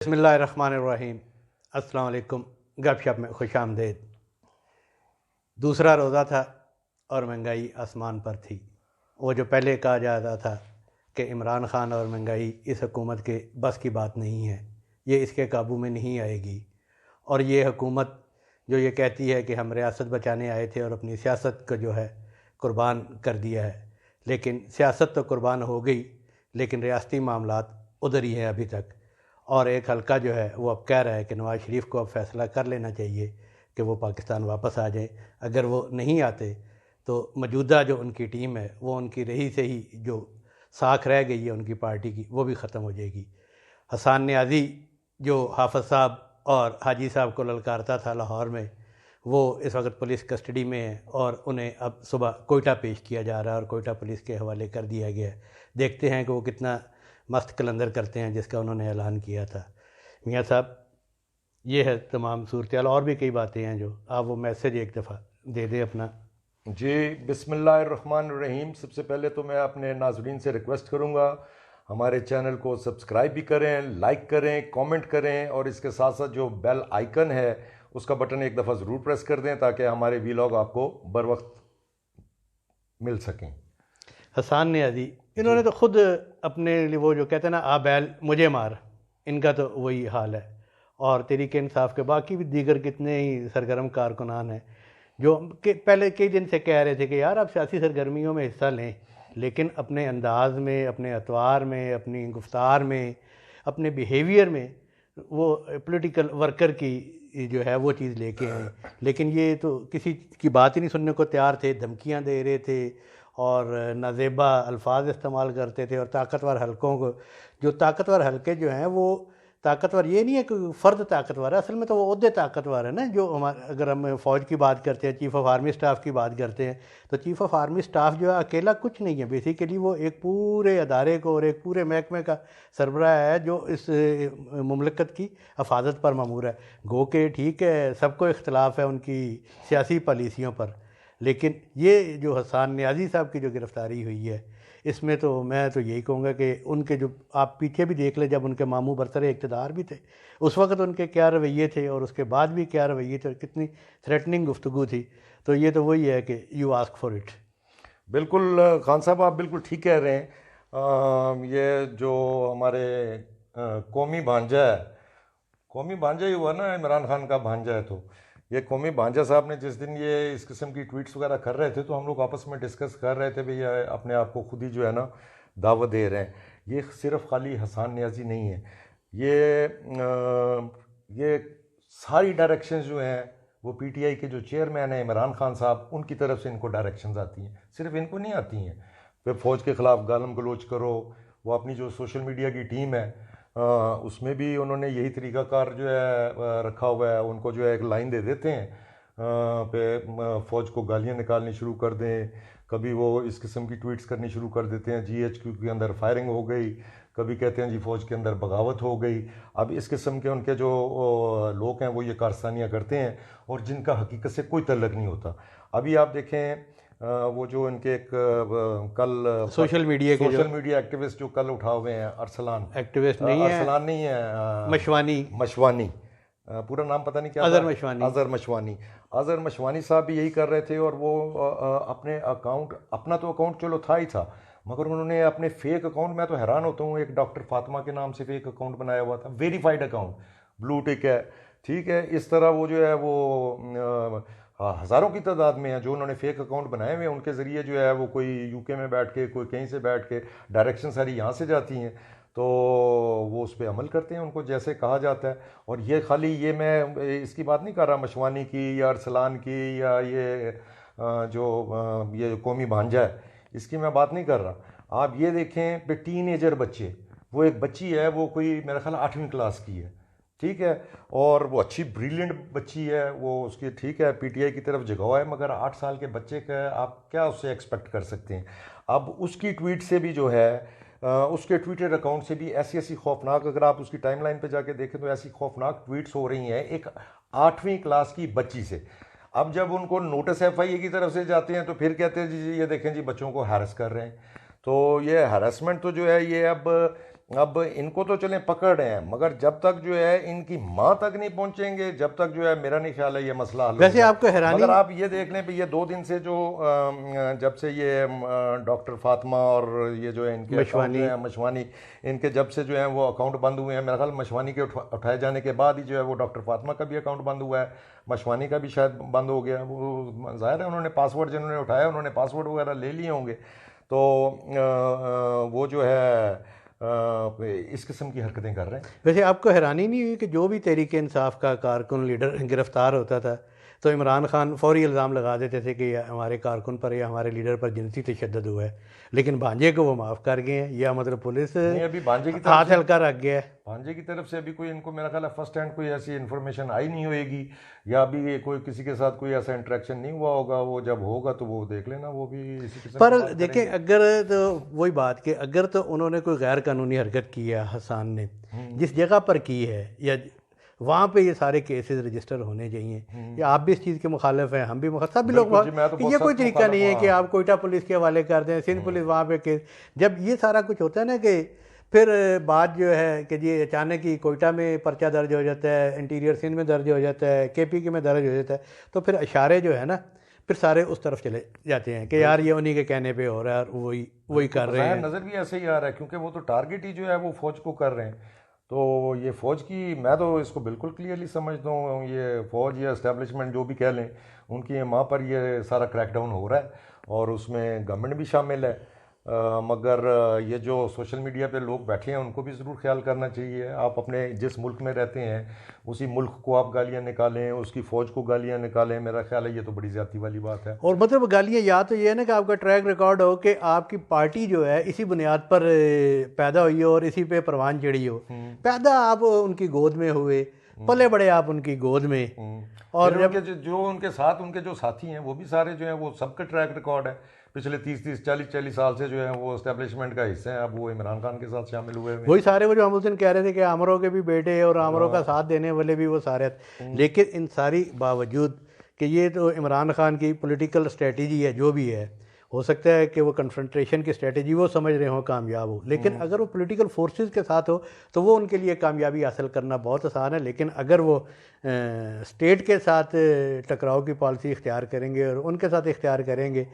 बिस्मिल्लाहिर्रहमानिर्रहीम। अस्सलाम वालेकुम। गपशप में खुश आमदेद। दूसरा रोज़ा था और महंगाई आसमान पर थी। वो जो पहले कहा जाता था कि इमरान ख़ान और महंगाई इस हुकूमत के बस की बात नहीं है, ये इसके काबू में नहीं आएगी। और ये हुकूमत जो ये कहती है कि हम रियासत बचाने आए थे और अपनी सियासत को जो है कुर्बान कर दिया है, लेकिन सियासत तो कुर्बान हो गई, लेकिन रियासती मामलात उधर ही हैं अभी तक। और एक हल्का जो है वो अब कह रहा है कि नवाज़ शरीफ को अब फ़ैसला कर लेना चाहिए कि वो पाकिस्तान वापस आ जाए। अगर वो नहीं आते तो मौजूदा जो उनकी टीम है वो उनकी रही से ही जो साख रह गई है उनकी पार्टी की वो भी ख़त्म हो जाएगी। हसन न्याज़ी जो हाफ़िज़ साहब और हाजी साहब को ललकारता था लाहौर में, वो इस वक्त पुलिस कस्टडी में है और उन्हें अब सुबह कोयटा पेश किया जा रहा है और कोयटा पुलिस के हवाले कर दिया गया है। देखते हैं कि वो कितना मस्त कलंदर करते हैं जिसका उन्होंने ऐलान किया था। मियाँ साहब, ये है तमाम सूरत। और भी कई बातें हैं जो आप वो मैसेज एक दफ़ा दे दें अपना। जी, बिस्मिल्लाहिर्रहमानिर्रहीम। सबसे पहले तो मैं अपने नाज़रीन से रिक्वेस्ट करूँगा, हमारे चैनल को सब्सक्राइब भी करें, लाइक करें, कमेंट करें और इसके साथ साथ जो बेल आइकन है उसका बटन एक दफ़ा ज़रूर प्रेस कर दें ताकि हमारे वीलॉग आपको बर वक्त मिल सकें। हसन न्याज़ी इन्होंने तो खुद अपने लिए वो जो कहते हैं ना, आ बैल मुझे मार, इनका तो वही हाल है। और तहरीक इंसाफ के बाकी भी दीगर कितने ही सरगर्म कारकुनान हैं जो कि पहले कई दिन से कह रहे थे कि यार आप सियासी सरगर्मियों में हिस्सा लें, लेकिन अपने अंदाज में, अपने अतवार में, अपनी गुफ्तार में, अपने बिहेवियर में वो पॉलिटिकल वर्कर की जो है वो चीज़ लेके आए। लेकिन ये तो किसी की बात ही नहीं सुनने को तैयार थे, धमकियां दे रहे थे और नाजेबा अल्फाज इस्तेमाल करते थे। और ताकतवर हलकों को, जो ताकतवर हलके जो हैं वो ताकतवर ये नहीं है कि फ़र्द ताकतवर है, असल में तो वो ओहदे ताकतवर है ना। जो हमारे, अगर हम फ़ौज की बात करते हैं, चीफ़ ऑफ आर्मी स्टाफ की बात करते हैं, तो चीफ़ ऑफ आर्मी स्टाफ जो है अकेला कुछ नहीं है। बेसिकली वो एक पूरे अदारे को और एक पूरे महकमे का सरबराह है जो इस मुमलकत की हफाजत पर मामूर है। गो के ठीक है, सबको इख्तलाफ है उनकी सियासी पॉलिसियों पर, लेकिन ये जो हसन न्याज़ी साहब की जो गिरफ़्तारी हुई है, इसमें तो मैं तो यही कहूँगा कि उनके जो आप पीछे भी देख ले, जब उनके मामू बरसरे इक़्तिदार भी थे उस वक्त उनके क्या रवैये थे और उसके बाद भी क्या रवैये थे, कितनी थ्रेटनिंग गुफ्तगू थी। तो ये तो वही है कि यू आस्क फॉर इट। बिल्कुल खान साहब, आप बिल्कुल ठीक कह रहे हैं। ये जो हमारे कौमी भांजा है, कौमी भांजा ही हुआ ना, इमरान खान का भांजा है। तो ये कौमी भांजा साहब ने जिस दिन ये इस किस्म की ट्वीट्स वगैरह कर रहे थे तो हम लोग आपस में डिस्कस कर रहे थे, भैया अपने आप को खुद ही जो है ना दावत दे रहे हैं। ये सिर्फ खाली हसन न्याज़ी नहीं है, ये सारी डायरेक्शंस जो हैं वो पीटीआई के जो चेयरमैन हैं इमरान खान साहब, उनकी तरफ से इनको डायरेक्शंस आती हैं। सिर्फ इनको नहीं आती हैं। फिर फ़ौज के ख़िलाफ़ गालम गलोच करो, वो अपनी जो सोशल मीडिया की टीम है उसमें भी उन्होंने यही तरीक़ाकार जो है रखा हुआ है। उनको जो है एक लाइन दे देते हैं पे फ़ौज को गालियाँ निकालनी शुरू कर दें, कभी वो इस किस्म की ट्वीट्स करनी शुरू कर देते हैं, जीएचक्यू के अंदर फायरिंग हो गई, कभी कहते हैं जी फ़ौज के अंदर बगावत हो गई। अब इस किस्म के उनके जो लोग हैं वो ये कारस्तानियाँ करते हैं और जिनका हकीकत से कोई तल्लक नहीं होता। अभी आप देखें वो जो इनके एक कल सोशल मीडिया एक्टिविस्ट जो कल उठा हुए हैं, अरसलान एक्टिविस्ट नहीं है, अरसलान नहीं है, मशवानी पूरा नाम पता नहीं क्या, अज़हर मशवानी साहब भी यही कर रहे थे। और वो अपने अकाउंट, अपना तो अकाउंट चलो था ही था, मगर उन्होंने अपने फेक अकाउंट, मैं तो हैरान होता हूँ, एक डॉक्टर फातिमा के नाम से फेक अकाउंट बनाया हुआ था, वेरीफाइड अकाउंट, ब्लू टिक है, ठीक है। इस तरह वो जो है वो हज़ारों की तादाद में है जो उन्होंने फेक अकाउंट बनाए हुए हैं। उनके ज़रिए जो है वो कोई यूके में बैठ के, कोई कहीं से बैठ के, डायरेक्शन सारी यहाँ से जाती हैं, तो वो उस पर अमल करते हैं उनको जैसे कहा जाता है। और ये खाली ये मैं इसकी बात नहीं कर रहा मशवानी की या अरसलान की या ये जो ये कौमी भांजा है, इसकी मैं बात नहीं कर रहा। आप ये देखें पे टीनेजर बच्चे, वो एक बच्ची है, वो कोई मेरा ख्याल 8वीं क्लास की है, ठीक है, और वो अच्छी ब्रिलियंट बच्ची है, वो उसकी ठीक है पीटीआई की तरफ जगह है, मगर 8 साल के बच्चे का आप क्या उससे एक्सपेक्ट कर सकते हैं। अब उसकी ट्वीट से भी जो है उसके ट्विटर अकाउंट से भी ऐसी ऐसी खौफनाक, अगर आप उसकी टाइमलाइन पे जाके देखें तो ऐसी खौफनाक ट्वीट्स हो रही हैं एक 8वीं क्लास की बच्ची से। अब जब उनको नोटिस एफआईए की तरफ से जाते हैं तो फिर कहते हैं जी ये देखें जी बच्चों को हैरेस कर रहे हैं। तो ये हैरेसमेंट तो जो है ये अब अब इनको तो चलें पकड़ रहे हैं, मगर जब तक जो है इनकी माँ तक नहीं पहुंचेंगे, जब तक जो है मेरा नहीं ख्याल है ये मसला हल वैसे आपको हैरानी, मगर आप ये देख लें ये 2 दिन से जो जब से ये डॉक्टर फातिमा और ये जो है इनके मशवानी इनके जब से जो है वो अकाउंट बंद हुए हैं, मेरा ख्याल मशवानी के उठाए जाने के बाद ही जो है वो डॉक्टर फातिमा का भी अकाउंट बंद हुआ है, मशवानी का भी शायद बंद हो गया। वो जाहिर है उन्होंने पासवर्ड जिन्होंने उठाया उन्होंने पासवर्ड वगैरह ले लिए होंगे, तो वो जो है इस किस्म की हरकतें कर रहे हैं। वैसे आपको हैरानी नहीं हुई कि जो भी तहरीक इंसाफ का कारकुन लीडर गिरफ्तार होता था तो इमरान खान फौरी इल्ज़ाम लगा देते थे कि हमारे कारकुन पर या हमारे लीडर पर जिनसी तशद्दुद हुआ है, लेकिन भांजे को वो माफ़ कर गए हैं, या मतलब पुलिस अभी भांजे की हाथ हल्का रख गया है। भांजे की तरफ से अभी कोई इनको मेरा ख्याल है फर्स्ट हैंड कोई ऐसी इन्फॉर्मेशन आई नहीं होएगी, या अभी कोई किसी के साथ कोई ऐसा इंटरेक्शन नहीं हुआ होगा, वो जब होगा तो वो देख लेना, वो भी इसी किस्म पर देखें अगर तो वही बात कि अगर तो उन्होंने कोई गैर कानूनी हरकत की है हसन ने जिस जगह पर की है, या वहाँ पे ये सारे केसेस रजिस्टर होने चाहिए, या आप भी इस चीज़ के मुखालिफ हैं, हम भी सभी लोग, तो ये कोई तरीका नहीं है कि आप कोयटा पुलिस के हवाले कर दें, सिंध पुलिस वहाँ पे केस, जब ये सारा कुछ होता है ना कि फिर बात जो है कि जी अचानक ही कोयटा में पर्चा दर्ज हो जाता है, इंटीरियर सिंध में दर्ज हो जाता है, KPK में दर्ज हो जाता है, तो फिर इशारे जो है ना फिर सारे उस तरफ चले जाते हैं कि यार ये उन्हीं के कहने पे हो रहा है और वही कर रहे हैं। नज़र भी ऐसे ही आ रहा है क्योंकि वो तो टारगेट ही जो है वो फौज को कर रहे हैं, तो ये फ़ौज की, मैं तो इसको बिल्कुल क्लियरली समझता हूँ, ये फ़ौज या इस्टेब्लिशमेंट जो भी कह लें, उनकी माँ पर ये सारा क्रैकडाउन हो रहा है और उसमें गवर्नमेंट भी शामिल है। मगर ये जो सोशल मीडिया पे लोग बैठे हैं उनको भी ज़रूर ख्याल करना चाहिए। आप अपने जिस मुल्क में रहते हैं उसी मुल्क को आप गालियाँ निकालें, उसकी फ़ौज को गालियाँ निकालें, मेरा ख्याल है ये तो बड़ी ज़्यादती वाली बात है। और मतलब गालियाँ या तो ये है ना कि आपका ट्रैक रिकॉर्ड हो कि आपकी पार्टी जो है इसी बुनियाद पर पैदा हुई हो और इसी पे परवान चढ़ी हो, पैदा आप उनकी गोद में हुए, पले बड़े आप उनकी गोद में, और जब जो उनके साथ उनके जो साथी हैं वो भी सारे जो हैं वो सबका ट्रैक रिकॉर्ड है, पिछले 30 40 साल से जो है वो एस्टेब्लिशमेंट का हिस्सा है। अब वो इमरान खान के साथ शामिल हुए हैं, वही सारे वो जो हम उस दिन कह रहे थे कि आमरों के भी बेटे और आमरों का साथ देने वाले भी वो सारे, लेकिन इन सारी बावजूद कि ये तो इमरान खान की पॉलिटिकल स्ट्रेटजी है, जो भी है, हो सकता है कि वो कन्फ्रंट्रेशन की स्ट्रेटजी वो समझ रहे हो कामयाब हो, लेकिन अगर वो पॉलिटिकल फोर्सेस के साथ हो तो वो उनके लिए कामयाबी हासिल करना बहुत आसान है। लेकिन अगर वो स्टेट के साथ टकराव की पॉलिसी इख्तियार करेंगे और उनके साथ इख्तियार करेंगे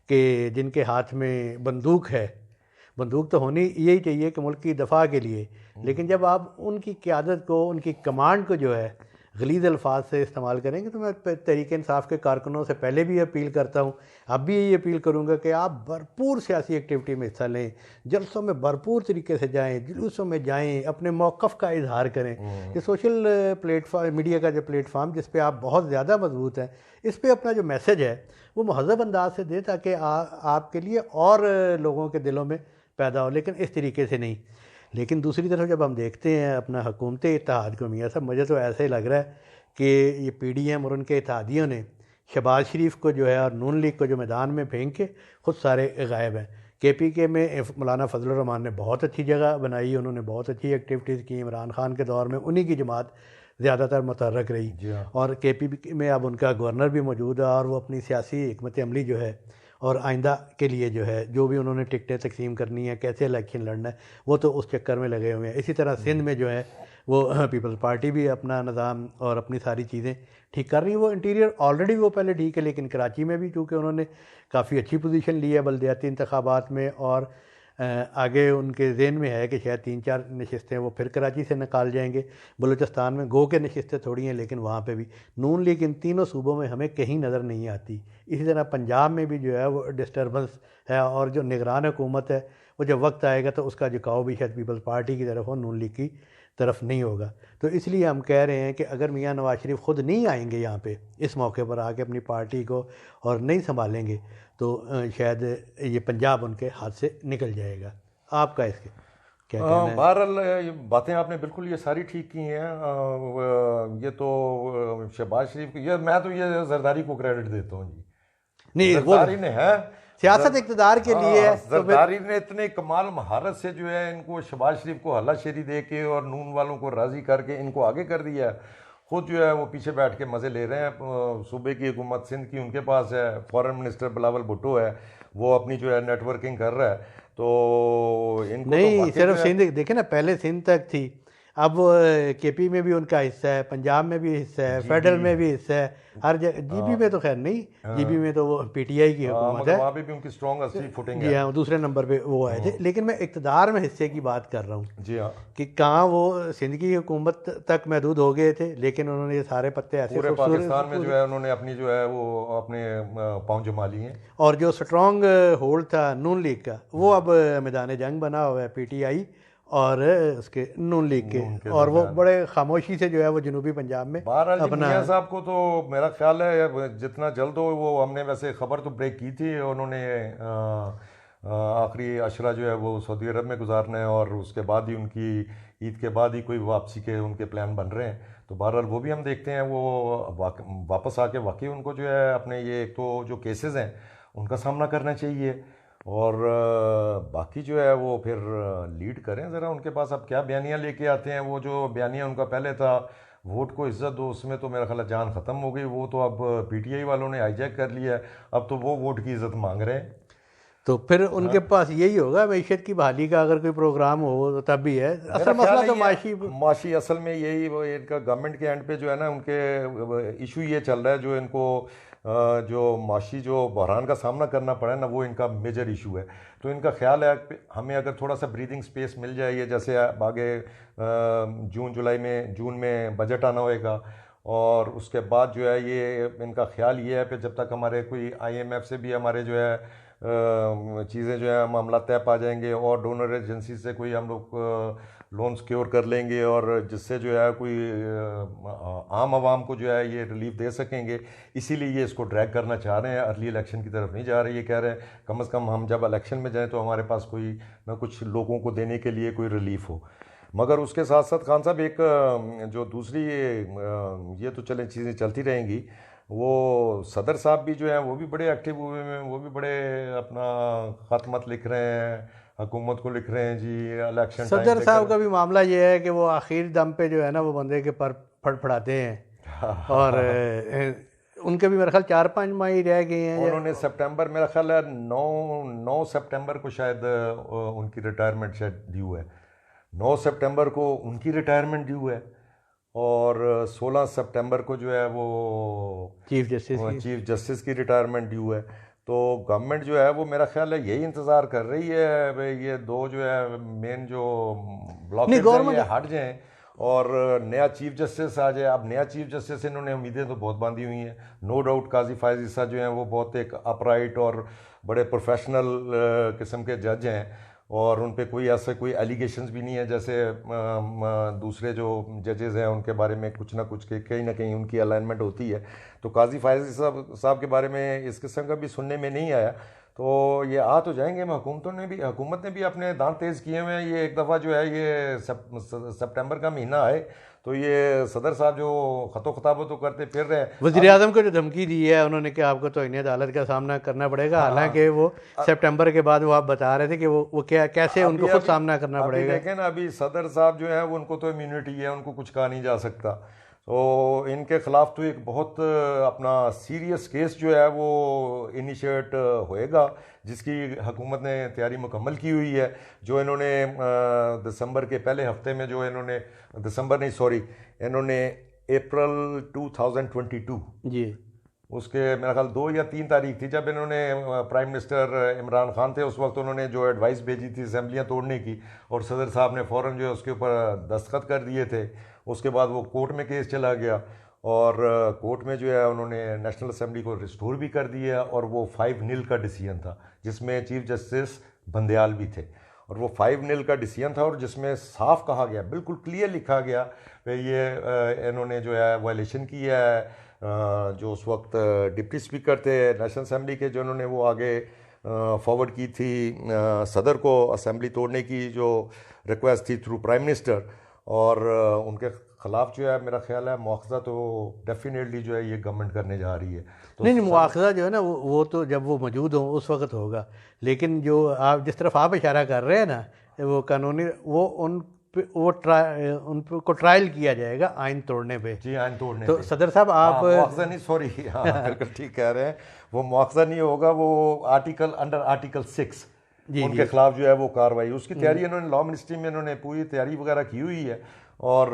कि जिनके हाथ में बंदूक है, बंदूक तो होनी यही चाहिए कि मुल्क की दफ़ा के लिए, लेकिन जब आप उनकी क़यादत को, उनकी कमांड को जो है गलीज़ अल्फाज से इस्तेमाल करेंगे, तो मैं तहरीक इंसाफ के कारकुनों से पहले भी अपील करता हूँ, अब भी यही अपील करूँगा कि आप भरपूर सियासी एक्टिविटी में हिस्सा लें, जलसों में भरपूर तरीके से जाएँ, जुलूसों में जाएँ, अपने मौक़िफ़ का इजहार करें। ये सोशल प्लेटफॉर्म, मीडिया का जो प्लेटफॉर्म जिस पे आप बहुत ज़्यादा मजबूत हैं, इस पर अपना जो मैसेज है वो महज़ब अंदाज से दें ताकि आपके लिए और लोगों के दिलों में पैदा हो, लेकिन इस तरीके से नहीं। लेकिन दूसरी तरफ जब हम देखते हैं अपना हुकूमती इत्तेहाद को, मियाँ साहब मुझे तो ऐसे ही लग रहा है कि ये PDM और उनके इत्तेहादियों ने शहबाज शरीफ को जो है और नून लीग को जो मैदान में फेंक के खुद सारे गायब हैं। KPK में मौलाना फजल रहमान ने बहुत अच्छी जगह बनाई, उन्होंने बहुत अच्छी एक्टिविटीज़ की, इमरान खान के दौर में उन्हीं की जमात ज़्यादातर मुतहर्रिक रही, और KPK में अब उनका गवर्नर भी मौजूद है और वो अपनी सियासी हिकमत अमली जो है और आइंदा के लिए जो है जो भी उन्होंने टिकटें तकसीम करनी है, कैसे इलेक्शन लड़ना है, वो तो उस चक्कर में लगे हुए हैं। इसी तरह सिंध में जो है वो पीपल्स पार्टी भी अपना निज़ाम और अपनी सारी चीज़ें ठीक कर रही है। वो इंटीरियर ऑलरेडी वो पहले ठीक है, लेकिन कराची में भी चूँकि उन्होंने काफ़ी अच्छी पोजीशन ली है बल्दियाती इंतखाबात में, और आगे उनके ज़हन में है कि शायद 3-4 नशिस्तें वो फिर कराची से निकाल जाएंगे। बलूचिस्तान में गो के नशिस्तें थोड़ी हैं, लेकिन वहाँ पे भी नून लीग इन तीनों सूबों में हमें कहीं नज़र नहीं आती। इसी तरह पंजाब में भी जो है वो डिस्टर्बेंस है, और जो निगरान हुकूमत है वो जब वक्त आएगा तो उसका झुकाव भी शायद पीपल्स पार्टी की तरफ हो, नून लीग की तरफ नहीं होगा। तो इसलिए हम कह रहे हैं कि अगर मियाँ नवाज शरीफ ख़ुद नहीं आएंगे यहाँ पे इस मौके पर आके अपनी पार्टी को और नहीं संभालेंगे तो शायद ये पंजाब उनके हाथ से निकल जाएगा। आपका इसके क्या कहना है? बहरहाल बातें आपने बिल्कुल ये सारी ठीक की हैं। ये तो शहबाज शरीफ को, ये मैं तो ये जरदारी को क्रेडिट देता हूँ जी। नहीं, जरदारी ने है सियासत इक़्तिदार के लिए है। जरदारी ने इतने कमाल महारत से जो है इनको शहबाज शरीफ को हल्लाशेरी दे के और नून वालों को राज़ी करके इनको आगे कर दिया है। खुद जो है वो पीछे बैठ के मज़े ले रहे हैं। सूबे की हुकूमत सिंध की उनके पास है, फॉरेन मिनिस्टर बिलावल भुट्टो है, वो अपनी जो है नेटवर्किंग कर रहा है, तो इनको नहीं तो सिर्फ सिंध देखे ना, पहले सिंध तक थी, अब केपी में भी उनका हिस्सा है, पंजाब में भी हिस्सा है, फेडरल में भी हिस्सा है, हर जगह। जीबी में तो खैर नहीं, जीबी में तो वो पीटीआई की हुकूमत है, वहाँ पे भी उनकी स्ट्रॉन्ग असली फुटिंग जी हाँ, दूसरे नंबर पे वो आए थे। लेकिन मैं इक़्तिदार में हिस्से की बात कर रहा हूँ, जी हाँ, कि कहाँ वो सिंध की हुकूमत तक महदूद हो गए थे, लेकिन उन्होंने ये सारे पत्ते ऐसे पूरे पाकिस्तान में जो है उन्होंने अपनी जो है वो अपने पाँव जमा लिए हैं। और जो स्ट्रॉन्ग होल्ड था नून लीग का, वो अब मैदान जंग बना हुआ है पीटीआई और उसके नून लीग के, और वो बड़े खामोशी से जो है वो जनूबी पंजाब में बहरहाल मियां साहब को तो मेरा ख्याल है जितना जल्द हो, वो हमने वैसे खबर तो ब्रेक की थी, उन्होंने आखिरी अशरा जो है वो सऊदी अरब में गुजारना है, और उसके बाद ही उनकी ईद के बाद ही कोई वापसी के उनके प्लान बन रहे हैं। तो बहरहाल वो भी हम देखते हैं, वो वापस आके वाकई उनको जो है अपने ये एक तो जो केसेस हैं उनका सामना करना चाहिए, और बाकी जो है वो फिर लीड करें ज़रा। उनके पास अब क्या बयानियाँ लेके आते हैं, वो जो बयानियाँ उनका पहले था वोट को इज्जत दो, उसमें तो मेरा ख्याल जान ख़त्म हो गई, वो तो अब पीटीआई वालों ने हाईजैक कर लिया है, अब तो वो वोट की इज्जत मांग रहे हैं। तो फिर उनके पास यही होगा, मैशत की बहाली का अगर कोई प्रोग्राम हो तब भी है। असल मसला तो माशी असल में यही वो इनका गवर्नमेंट के एंड पे जो है ना, उनके इशू ये चल रहा है, जो इनको जो माशी जो बहरान का सामना करना पड़ा है ना, वो इनका मेजर इशू है। तो इनका ख्याल है हमें अगर थोड़ा सा ब्रीदिंग स्पेस मिल जाए, ये जैसे आगे जून में बजट आना होएगा, और उसके बाद जो है ये इनका ख्याल ये है कि जब तक हमारे कोई IMF से भी हमारे जो है चीज़ें जो है मामला तय पा जाएंगे, और डोनर एजेंसी से कोई हम लोग लोन सिक्योर कर लेंगे, और जिससे जो है कोई आम आवाम को जो है ये रिलीफ दे सकेंगे, इसीलिए ये इसको ड्रैग करना चाह रहे हैं, अर्ली इलेक्शन की तरफ नहीं जा रहे। ये कह रहे हैं कम से कम हम जब इलेक्शन में जाएं तो हमारे पास कोई ना कुछ लोगों को देने के लिए कोई रिलीफ हो। मगर उसके साथ साथ खान साहब एक जो दूसरी ये तो चलें चीज़ें चलती रहेंगी, वो सदर साहब भी जो हैं वो भी बड़े एक्टिव हुए हैं, वो भी बड़े अपना खत मत लिख रहे हैं, हुकूमत को लिख रहे हैं जी इलेक्शन। सदर साहब का भी मामला ये है कि वो आखिर दम पे जो है ना वो बंदे के पर फड़फड़ाते हैं, और उनके भी मेरे ख्याल 4-5 माह ही रह गए हैं। उन्होंने सितंबर, मेरा ख्याल है 9 सितंबर को शायद उनकी रिटायरमेंट शायद ड्यू है, 9 सितंबर को उनकी रिटायरमेंट ड्यू है, और 16 सितंबर को जो है वो चीफ जस्टिस की रिटायरमेंट ड्यू है। तो गवर्नमेंट जो है वो मेरा ख्याल है यही इंतज़ार कर रही है ये दो जो है मेन जो ब्लॉकेज ये हट जाएं और नया चीफ जस्टिस आ जाए। अब नया चीफ जस्टिस इन्होंने उम्मीदें तो बहुत बांधी हुई हैं, नो डाउट काजी फायज ईसा जो हैं वो बहुत एक अपराइट और बड़े प्रोफेशनल किस्म के जज हैं, और उन पे कोई ऐसा कोई एलिगेशंस भी नहीं है जैसे दूसरे जो जजेस हैं उनके बारे में कुछ ना कुछ कहीं ना कहीं उनकी अलाइनमेंट होती है। तो काजी फायज साहब के बारे में इस किस्म का भी सुनने में नहीं आया, तो ये आ तो जाएंगे। हुकूमत ने भी अपने दांत तेज़ किए हुए हैं। ये एक दफ़ा जो है ये सितंबर का महीना आए तो ये सदर साहब जो खतो खताबो तो करते फिर रहे हैं। वज़ीर आज़म को जो धमकी दी है उन्होंने कि आपको तो इन्हें अदालत का सामना करना पड़ेगा, हालांकि वो सितंबर के बाद वो आप बता रहे थे कि वो कैसे उनको खुद सामना करना पड़ेगा। देखें ना, अभी सदर साहब जो है वो उनको तो इम्यूनिटी है, उनको कुछ कहा नहीं जा सकता। तो इनके ख़िलाफ़ तो एक बहुत अपना सीरियस केस जो है वो इनिशिएट होएगा, जिसकी हुकूमत ने तैयारी मुकम्मल की हुई है। जो इन्होंने दिसंबर के पहले हफ्ते में जो इन्होंने इन्होंने अप्रैल 2022 जी उसके मेरा ख्याल 2 या 3 तारीख थी जब इन्होंने प्राइम मिनिस्टर इमरान खान थे उस वक्त उन्होंने जो एडवाइस भेजी थी असेंबलियाँ तोड़ने की, और सदर साहब ने फ़ौरन जो है उसके ऊपर दस्तखत कर दिए थे। उसके बाद वो कोर्ट में केस चला गया और कोर्ट में जो है उन्होंने नेशनल असेंबली को रिस्टोर भी कर दिया, और वो 5-0 का डिसीजन था जिसमें चीफ जस्टिस बंदयाल भी थे, और वो 5-0 का डिसीजन था और जिसमें साफ कहा गया, बिल्कुल क्लियर लिखा गया कि ये इन्होंने जो है वायलेशन किया है। जो उस वक्त डिप्टी स्पीकर थे नेशनल असेंबली के, जो उन्होंने वो आगे फॉरवर्ड की थी सदर को असेंबली तोड़ने की जो रिक्वेस्ट थी थ्रू प्राइम मिनिस्टर, और उनके ख़िलाफ़ जो है मेरा ख्याल है मुआखज़ा तो डेफिनेटली जो है ये गवर्नमेंट करने जा रही है। तो नहीं मुआखज़ा जो है ना वो तो जब वो मौजूद हो उस वक्त होगा, लेकिन जो आप जिस तरफ आप इशारा कर रहे हैं ना वो कानूनी वो उन उनको ट्रायल किया जाएगा आइन तोड़ने पे। जी, आइन तोड़ने तो पे। सदर साहब आप मुआवजा नहीं, सॉरी, हाँ बिल्कुल ठीक कह रहे हैं, वो मुआवजा नहीं होगा, वो अंडर आर्टिकल 6 उनके खिलाफ जो है वो कार्रवाई, उसकी तैयारी इन्होंने लॉ मिनिस्ट्री में इन्होंने पूरी तैयारी वगैरह की हुई है, और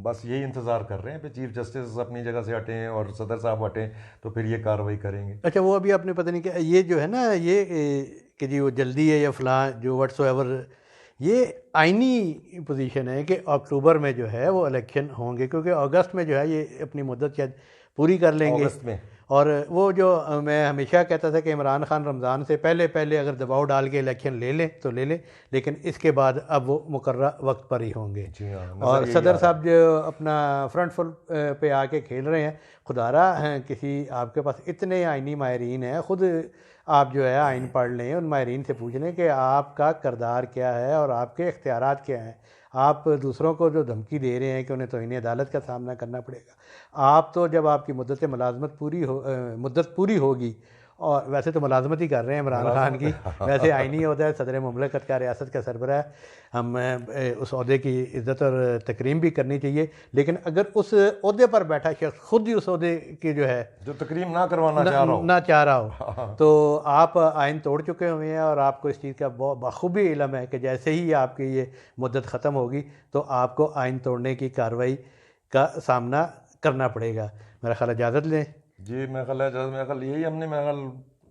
बस यही इंतज़ार कर रहे हैं कि चीफ जस्टिस अपनी जगह से हटें और सदर साहब हटें तो फिर ये कार्रवाई करेंगे। अच्छा, वो अभी आपने पता नहीं क्या ये जो है ना, ये कि जी वो जल्दी है या फलां जो व्हाट्सएवर, ये आइनी पोजीशन है कि अक्टूबर में जो है वो इलेक्शन होंगे, क्योंकि अगस्त में जो है ये अपनी मुद्दत शायद पूरी कर लेंगे अगस्त में। और वो जो मैं हमेशा कहता था कि इमरान खान रमज़ान से पहले पहले अगर दबाव डाल के इलेक्शन ले लें तो ले लें, लेकिन इसके बाद अब वो मुकर्रर वक्त पर ही होंगे। और सदर साहब जो अपना फ्रंट फुल पे आके खेल रहे हैं, खुदारा हैं किसी आपके पास इतने आइनी माहिरीन हैं, ख़ुद आप जो है आइन पढ़ लें, उन माहिरीन से पूछ लें कि आपका किरदार क्या है और आपके इख्तियारात क्या हैं। आप दूसरों को जो धमकी दे रहे हैं कि उन्हें तौहीन अदालत का सामना करना पड़ेगा, आप तो जब आपकी मुद्दत मुलाजमत मुद्दत पूरी होगी, और वैसे तो मुलाजमत ही कर रहे हैं इमरान खान की, वैसे आइनी ओहदा है सदर मुमलकत का, रियासत का सरबराह, हम उस ओहदे की इज़्ज़त और तकरीम भी करनी चाहिए, लेकिन अगर उस ओहदे पर बैठा शख्स खुद ही उस ओहदे की जो है जो तकरीम ना करवाना चाह रहा हो तो आप आइन तोड़ चुके हुए हैं, और आपको इस चीज़ का बखूबी इल्म है कि जैसे ही आपकी ये मुद्दत ख़त्म होगी तो आपको आइन तोड़ने की कार्रवाई का सामना करना पड़ेगा। मेरा ख्याल इजाज़त लें जी, मेरा ख्याल यही हमने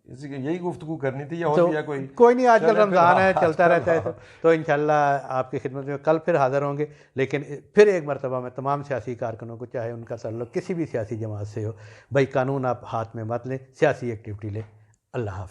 इसी यही गुफ्तगू करनी थी, या और भी कोई नहीं, आजकल रमज़ान है, चलता रहता है, तो इंशाल्लाह आपकी खिदमत में कल फिर हाज़िर होंगे। लेकिन फिर एक मरतबा मैं तमाम सियासी कारकुनों को, चाहे उनका ताल्लुक़ किसी भी सियासी जमात से हो, भाई कानून आप हाथ में मत लें, सियासी एक्टिविटी लें। अल्लाह हाफ़िज़।